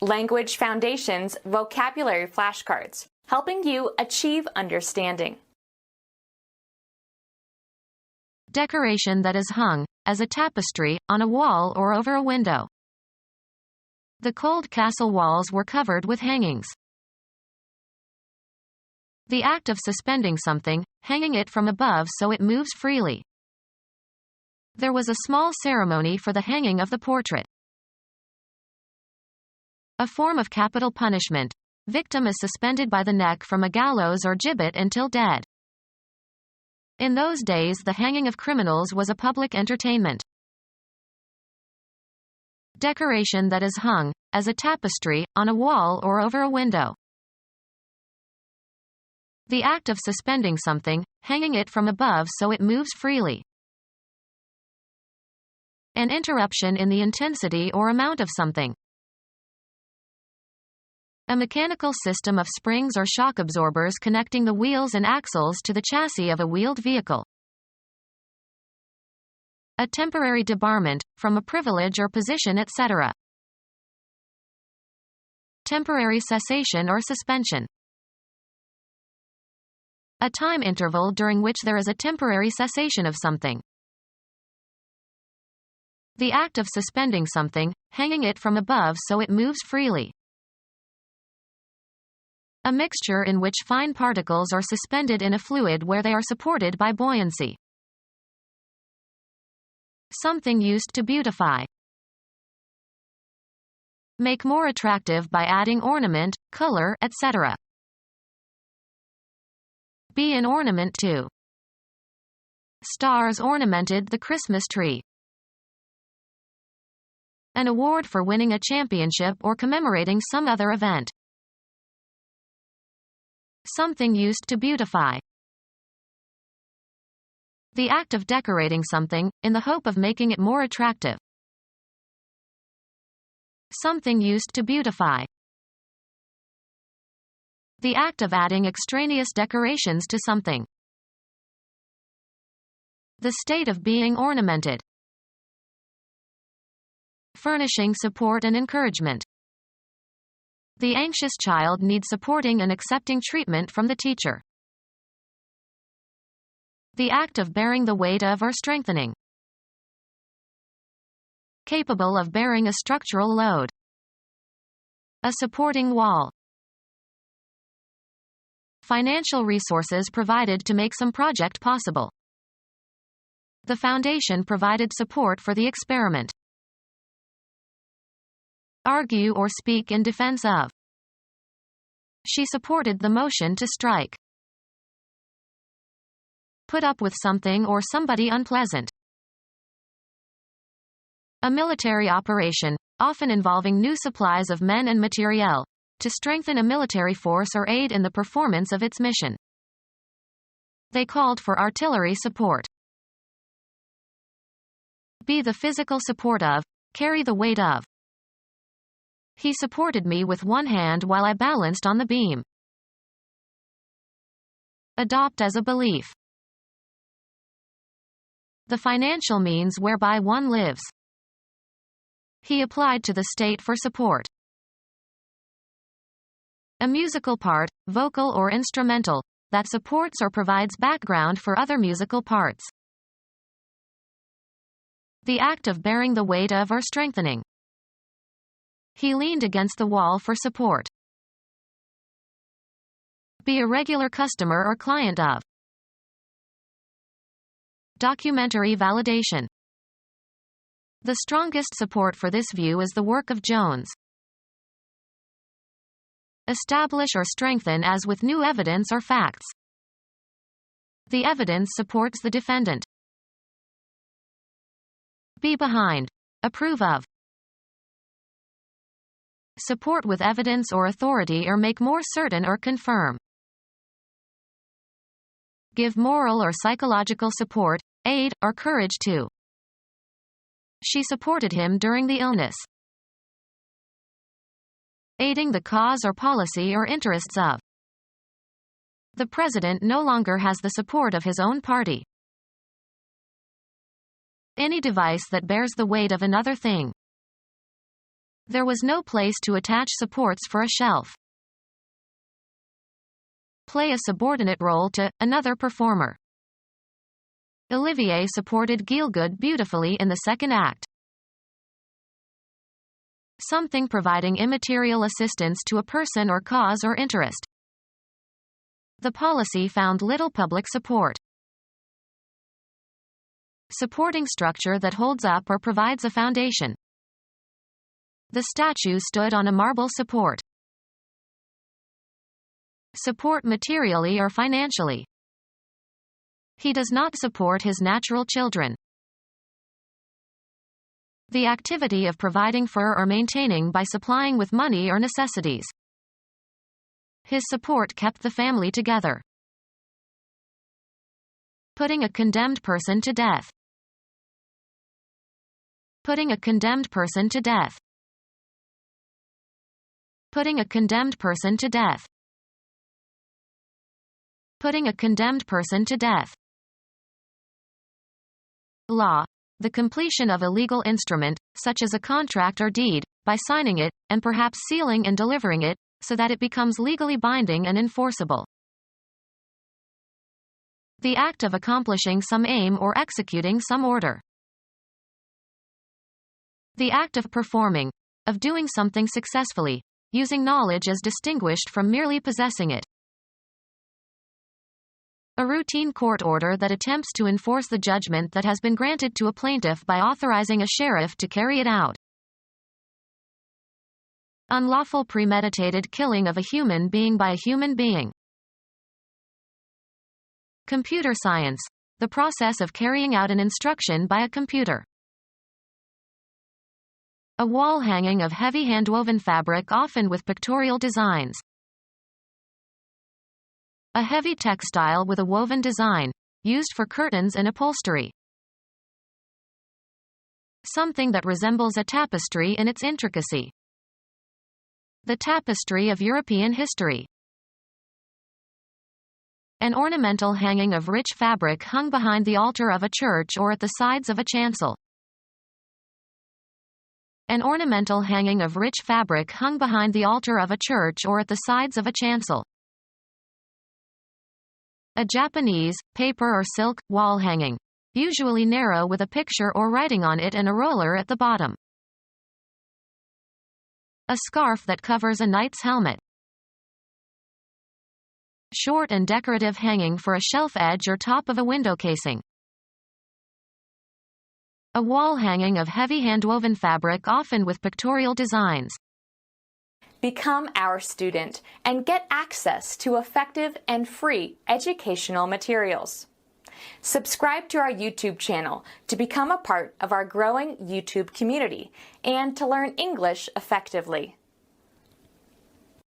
Language Foundations Vocabulary Flashcards, helping you achieve understanding. Decoration that is hung, as a tapestry, on a wall or over a window. The cold castle walls were covered with hangings. The act of suspending something, hanging it from above so it moves freely. There was a small ceremony for the hanging of the portrait. A form of capital punishment. Victim is suspended by the neck from a gallows or gibbet until dead. In those days, the hanging of criminals was a public entertainment. Decoration that is hung, as a tapestry, on a wall or over a window. The act of suspending something, hanging it from above so it moves freely. An interruption in the intensity or amount of something. A mechanical system of springs or shock absorbers connecting the wheels and axles to the chassis of a wheeled vehicle. A temporary debarment, from a privilege or position, etc. Temporary cessation or suspension. A time interval during which there is a temporary cessation of something. The act of suspending something, hanging it from above so it moves freely. A mixture in which fine particles are suspended in a fluid where they are supported by buoyancy. Something used to beautify. Make more attractive by adding ornament, color, etc. Be an ornament to. Stars ornamented the Christmas tree. An award for winning a championship or commemorating some other event. Something used to beautify. The act of decorating something, in the hope of making it more attractive. Something used to beautify. The act of adding extraneous decorations to something. The state of being ornamented. Furnishing support and encouragement. The anxious child needs supporting and accepting treatment from the teacher. The act of bearing the weight of or strengthening. Capable of bearing a structural load. A supporting wall. Financial resources provided to make some project possible. The foundation provided support for the experiment. Argue or speak in defense of. She supported the motion to strike. Put up with something or somebody unpleasant. A military operation, often involving new supplies of men and materiel, to strengthen a military force or aid in the performance of its mission. They called for artillery support. Be the physical support of, carry the weight of. He supported me with one hand while I balanced on the beam. Adopt as a belief. The financial means whereby one lives. He applied to the state for support. A musical part, vocal or instrumental, that supports or provides background for other musical parts. The act of bearing the weight of or strengthening. He leaned against the wall for support. Be a regular customer or client of. Documentary validation. The strongest support for this view is the work of Jones. Establish or strengthen as with new evidence or facts. The evidence supports the defendant. Be behind. Approve of. Support with evidence or authority or make more certain or confirm. Give moral or psychological support, aid, or courage to. She supported him during the illness. Aiding the cause or policy or interests of. The president no longer has the support of his own party. Any device that bears the weight of another thing. There was no place to attach supports for a shelf. Play a subordinate role to another performer. Olivier supported Gielgud beautifully in the second act. Something providing immaterial assistance to a person or cause or interest. The policy found little public support. Supporting structure that holds up or provides a foundation. The statue stood on a marble support. Support materially or financially. He does not support his natural children. The activity of providing for or maintaining by supplying with money or necessities. His support kept the family together. Putting a condemned person to death. Putting a condemned person to death. Putting a condemned person to death. Putting a condemned person to death. Law. The completion of a legal instrument, such as a contract or deed, by signing it, and perhaps sealing and delivering it, so that it becomes legally binding and enforceable. The act of accomplishing some aim or executing some order. The act of performing, of doing something successfully, using knowledge as distinguished from merely possessing it. A routine court order that attempts to enforce the judgment that has been granted to a plaintiff by authorizing a sheriff to carry it out. Unlawful premeditated killing of a human being by a human being. Computer science. The process of carrying out an instruction by a computer. A wall hanging of heavy handwoven fabric, often with pictorial designs. A heavy textile with a woven design, used for curtains and upholstery. Something that resembles a tapestry in its intricacy. The tapestry of European history. An ornamental hanging of rich fabric hung behind the altar of a church or at the sides of a chancel. An ornamental hanging of rich fabric hung behind the altar of a church or at the sides of a chancel. A Japanese, paper or silk, wall hanging. Usually narrow with a picture or writing on it and a roller at the bottom. A scarf that covers a knight's helmet. Short and decorative hanging for a shelf edge or top of a window casing. A wall hanging of heavy handwoven fabric, often with pictorial designs. Become our student and get access to effective and free educational materials. Subscribe to our YouTube channel to become a part of our growing YouTube community and to learn English effectively.